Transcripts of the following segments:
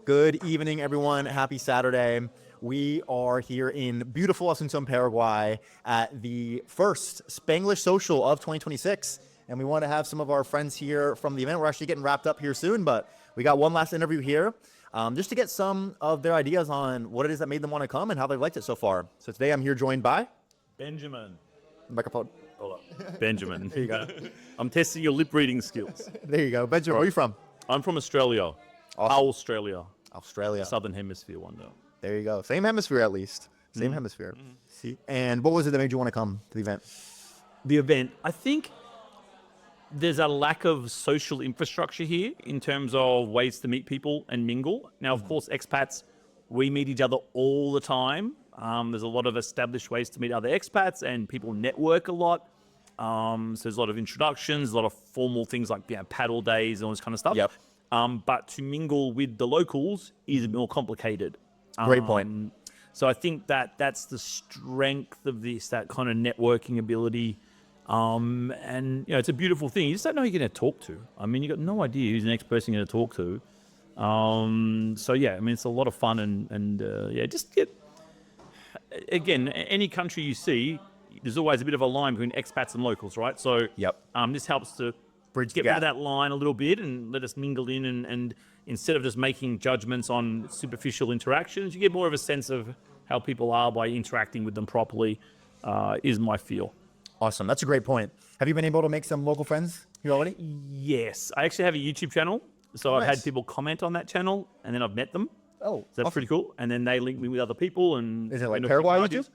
Good evening, everyone. Happy Saturday. We are here in beautiful Asunción, Paraguay at the first Spanglish Social of 2026. And we want to have some of our friends here from the event. We're actually getting wrapped up here soon, but we got one last interview here just to get some of their ideas on what it is that made them want to come and how they've liked it so far. So today I'm here joined by Benjamin. Microphone. Hold up. Benjamin. There you go. I'm testing your lip reading skills. There you go. Benjamin, where are you from? I'm from Australia. Awesome. Australia. Australia. Southern Hemisphere one though. There you go. Same hemisphere at least. Same hemisphere. See. And what was it that made you want to come to the event? The event, I think there's a lack of social infrastructure here in terms of ways to meet people and mingle. Now, of course, expats, we meet each other all the time. There's a lot of established ways to meet other expats and people network a lot. So there's a lot of introductions, a lot of formal things like paddle days and all this kind of stuff. Yep. But to mingle with the locals is more complicated. Great point. So I think that's the strength of this, that kind of networking ability. And it's a beautiful thing. You just don't know who you're going to talk to. I mean, you got no idea who's the next person you're going to talk to. So yeah, I mean, it's a lot of fun and just get, again, any country you see, there's always a bit of a line between expats and locals, right? So Yep. This helps to Bridge get the rid gap. of that line a little bit and let us mingle in and instead of just making judgments on superficial interactions, you get more of a sense of how people are by interacting with them properly, is my feel. Awesome. That's a great point. Have you been able to make some local friends here already? Yes, I actually have a YouTube channel. So I've Nice. had people comment on that channel and then I've met them. Oh, So that's pretty cool. And then they link me with other people. And Is it like and a few Paraguay parties.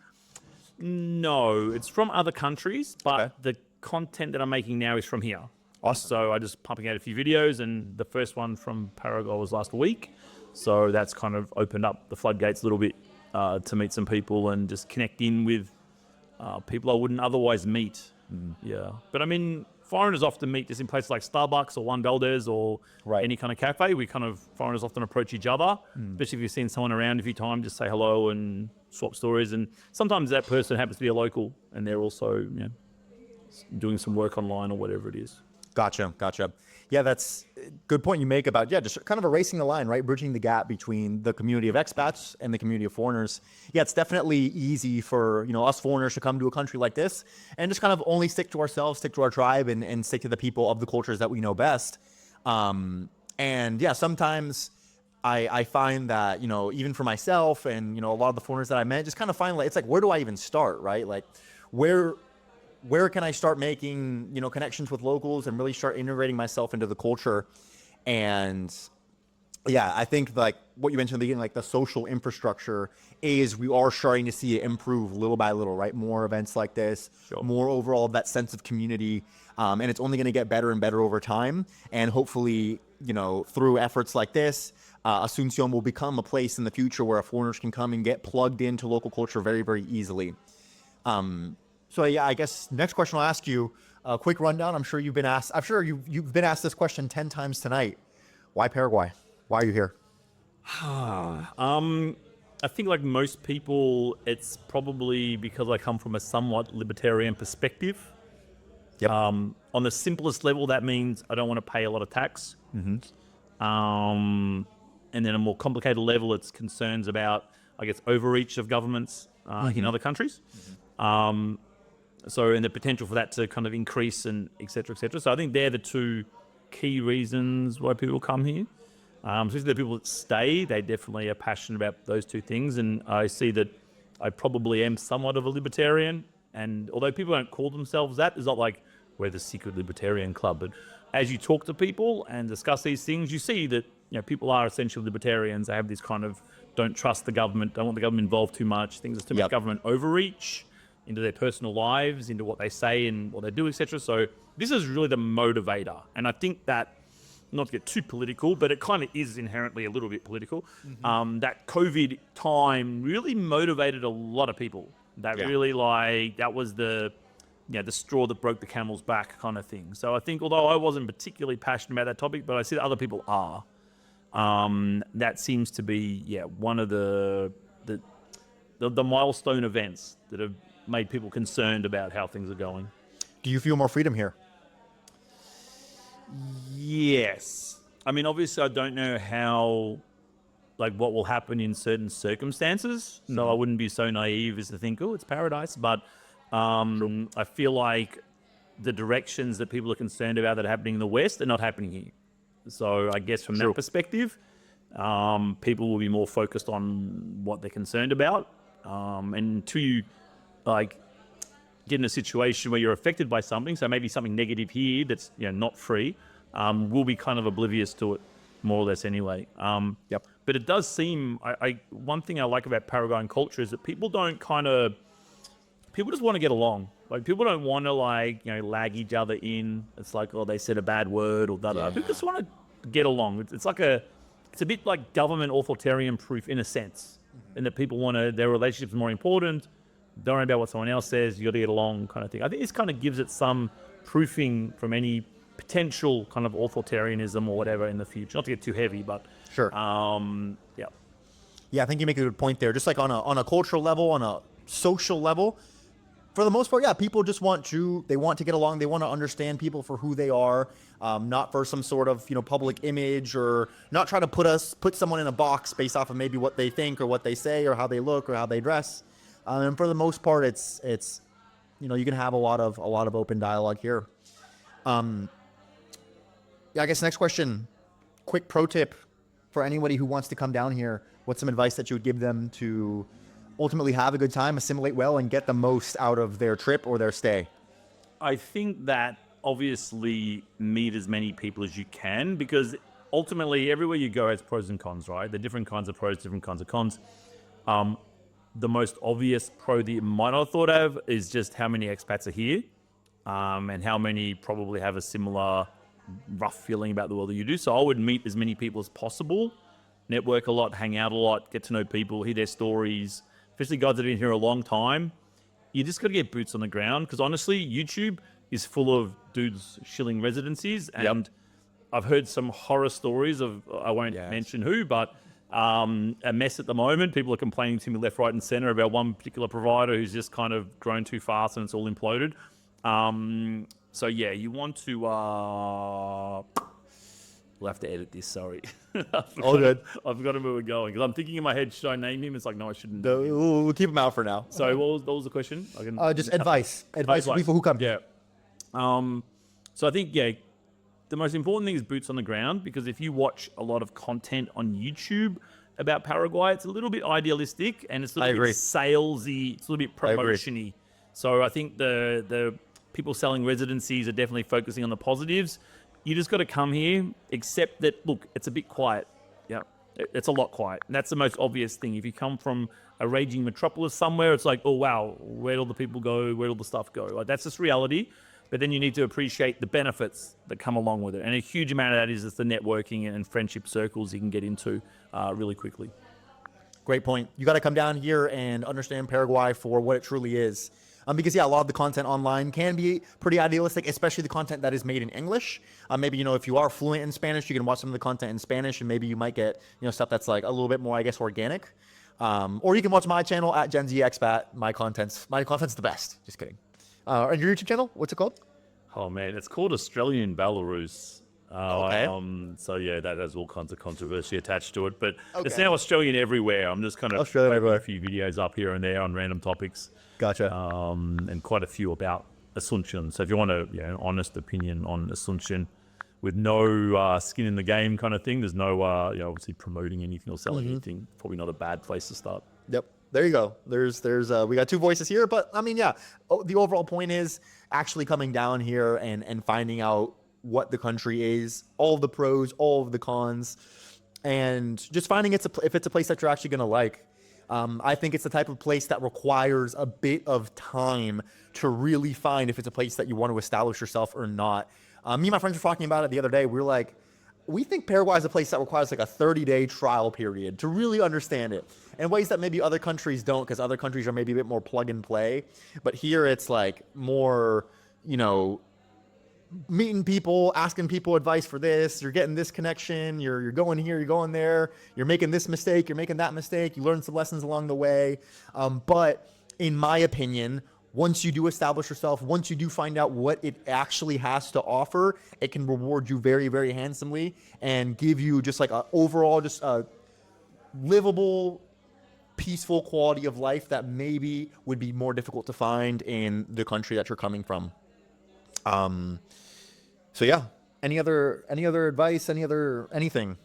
No, it's from other countries, but Okay. the content that I'm making now is from here. Awesome. So I just pumping out a few videos, and the first one from Paraguay was last week. So that's kind of opened up the floodgates a little bit to meet some people and just connect in with people I wouldn't otherwise meet. Yeah, but I mean, foreigners often meet just in places like Starbucks or Juan Valdez or Right. any kind of cafe. Foreigners often approach each other, especially if you've seen someone around a few times, just say hello and swap stories. And sometimes that person happens to be a local and they're also doing some work online or whatever it is. Gotcha. Yeah, that's a good point you make about, just kind of erasing the line, right? Bridging the gap between the community of expats and the community of foreigners. Yeah, it's definitely easy for, us foreigners to come to a country like this and just kind of only stick to ourselves, stick to our tribe and stick to the people of the cultures that we know best. And yeah, sometimes I find that, even for myself and, a lot of the foreigners that I met, just kind of find it's like, where do I even start, right? Like where can I start making, connections with locals and really start integrating myself into the culture? And yeah, I think like what you mentioned at the beginning, like the social infrastructure is we are starting to see it improve little by little, right? More events like this, Sure. more overall of that sense of community. And it's only going to get better and better over time. And hopefully, through efforts like this, Asunción will become a place in the future where foreigners can come and get plugged into local culture very, very easily. So yeah, I guess next question I'll ask you, a quick rundown. I'm sure you've been asked this question 10 times tonight. Why Paraguay? Why are you here? I think like most people, it's probably because I come from a somewhat libertarian perspective. Yep. On the simplest level, that means I don't want to pay a lot of tax. And then a more complicated level, it's concerns about, I guess, overreach of governments in other countries. And the potential for that to kind of increase and et cetera, et cetera. So I think they're the two key reasons why people come here. Especially the people that stay, they definitely are passionate about those two things. And I see that I probably am somewhat of a libertarian. And although people don't call themselves that, it's not like we're the secret libertarian club. But as you talk to people and discuss these things, you see that people are essentially libertarians. They have this kind of don't trust the government, don't want the government involved too much, things that's too much government overreach into their personal lives, into what they say and what they do, etc. So this is really the motivator. And I think that, not to get too political, but it kind of is inherently a little bit political, that COVID time really motivated a lot of people. That really that was the straw that broke the camel's back kind of thing. So I think, although I wasn't particularly passionate about that topic, but I see that other people are, that seems to be, one of the milestone events that have made people concerned about how things are going. Do you feel more freedom here? Yes. I mean, obviously, I don't know how like what will happen in certain circumstances. So I wouldn't be so naive as to think, oh, it's paradise. But I feel like the directions that people are concerned about that are happening in the West are not happening here. So I guess from that perspective, people will be more focused on what they're concerned about. And until you like get in a situation where you're affected by something, so maybe something negative here that's not free, we'll be kind of oblivious to it more or less anyway. But it does seem, one thing I like about Paraguayan culture is that people just want to get along. Like people don't want to lag each other in. It's like, oh, they said a bad word or that. People just want to get along. It's a bit like government authoritarian proof in a sense, in that people want their relationships more important. Don't worry about what someone else says. You got to get along, kind of thing. I think this kind of gives it some proofing from any potential kind of authoritarianism or whatever in the future. Not to get too heavy, but Sure. Yeah, I think you make a good point there. Just like on a cultural level, on a social level, for the most part, yeah, people just want to get along. They want to understand people for who they are, not for some sort of public image, or not try to put someone in a box based off of maybe what they think or what they say or how they look or how they dress. And for the most part, it's you can have a lot of open dialogue here. Yeah, I guess next question, quick pro tip for anybody who wants to come down here. What's some advice that you would give them to ultimately have a good time, assimilate well, and get the most out of their trip or their stay? I think that obviously meet as many people as you can, because ultimately everywhere you go has pros and cons, right? There are different kinds of pros, different kinds of cons. The most obvious pro that you might not have thought of is just how many expats are here, and how many probably have a similar rough feeling about the world that you do. So I would meet as many people as possible, network a lot, hang out a lot, get to know people, hear their stories, especially guys that have been here a long time. You just got to get boots on the ground, because honestly, YouTube is full of dudes shilling residencies, and I've heard some horror stories of, I won't mention who, but a mess at the moment. People are complaining to me left, right, and center about one particular provider who's just kind of grown too fast and it's all imploded. So yeah, you want to. We'll have to edit this. Sorry. All good. I've forgotten where we're going, because I'm thinking in my head, should I name him? It's like, no, I shouldn't. We'll keep them out for now. So what was the question? I can, just advice for people who come. Yeah. So I think the most important thing is boots on the ground, because if you watch a lot of content on YouTube about Paraguay, it's a little bit idealistic and it's a little bit salesy, it's a little bit promotion-y. So I think the people selling residencies are definitely focusing on the positives. You just got to come here, accept that, look, it's a bit quiet. Yeah, it's a lot quiet. And that's the most obvious thing. If you come from a raging metropolis somewhere, it's like, oh, wow, where'd all the people go? Where'd all the stuff go? Like, that's just reality. But then you need to appreciate the benefits that come along with it. And a huge amount of that is just the networking and friendship circles you can get into really quickly. Great point. You got to come down here and understand Paraguay for what it truly is. Because a lot of the content online can be pretty idealistic, especially the content that is made in English. Maybe, if you are fluent in Spanish, you can watch some of the content in Spanish, and maybe you might get, stuff that's like a little bit more, I guess, organic. Or you can watch my channel at Gen Z Expat. My content's the best. Just kidding. And your YouTube channel, what's it called? Oh man, it's called Australian Belarus. Okay. So yeah, that has all kinds of controversy attached to it, but it's now Australian everywhere. I'm just kind of Australian everywhere. A few videos up here and there on random topics. Gotcha. And quite a few about Asuncion. So if you want a honest opinion on Asuncion with no skin in the game kind of thing, there's no obviously promoting anything or selling anything. Probably not a bad place to start. Yep. There you go. There's we got two voices here, but I mean, the overall point is actually coming down here and finding out what the country is, all of the pros, all of the cons, and just finding if it's a place that you're actually going to like. I think it's the type of place that requires a bit of time to really find if it's a place that you want to establish yourself or not. Me and my friends were talking about it the other day. We were like, we think Paraguay is a place that requires like a 30-day trial period to really understand it, in ways that maybe other countries don't, because other countries are maybe a bit more plug and play. But here it's like more, meeting people, asking people advice for this. You're getting this connection. You're going here, you're going there. You're making this mistake. You're making that mistake. You learn some lessons along the way. But in my opinion, once you do establish yourself, once you do find out what it actually has to offer, it can reward you very, very handsomely and give you just like a overall, just livable, peaceful quality of life that maybe would be more difficult to find in the country that you're coming from. So yeah, any other advice, anything?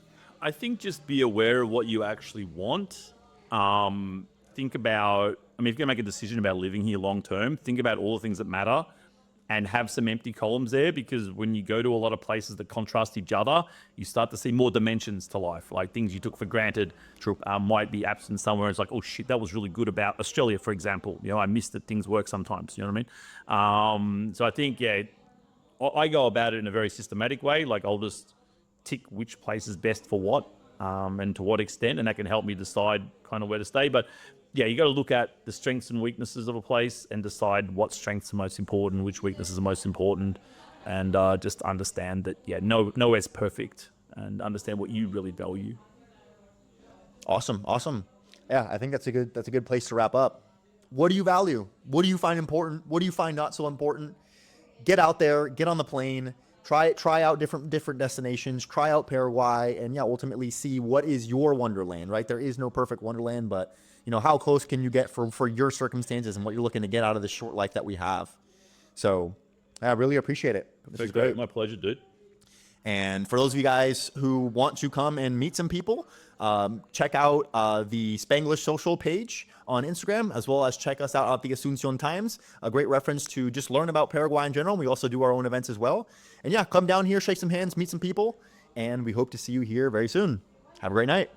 I think just be aware of what you actually want. Think about, I mean, if you're going to make a decision about living here long term, think about all the things that matter and have some empty columns there, because when you go to a lot of places that contrast each other, you start to see more dimensions to life. Like things you took for granted might be absent somewhere. It's like, oh shit, that was really good about Australia, for example. You know, I miss that things work sometimes. You know what I mean? So I think, yeah, I go about it in a very systematic way. Like I'll just tick which place is best for what, and to what extent, and that can help me decide kind of where to stay. But yeah, you got to look at the strengths and weaknesses of a place and decide what strengths are most important, which weaknesses are most important, and just understand that nowhere's perfect, and understand what you really value. Awesome. Yeah, I think that's a good place to wrap up. What do you value? What do you find important? What do you find not so important? Get out there, get on the plane, try out different destinations, try out Paraguay, and ultimately see what is your wonderland, right? There is no perfect wonderland, but how close can you get for your circumstances and what you're looking to get out of this short life that we have. So I really appreciate it. This is great. My pleasure, dude. And for those of you guys who want to come and meet some people, check out the Spanglish social page on Instagram, as well as check us out at the Asuncion Times, a great reference to just learn about Paraguay in general. We also do our own events as well. And come down here, shake some hands, meet some people, and we hope to see you here very soon. Have a great night.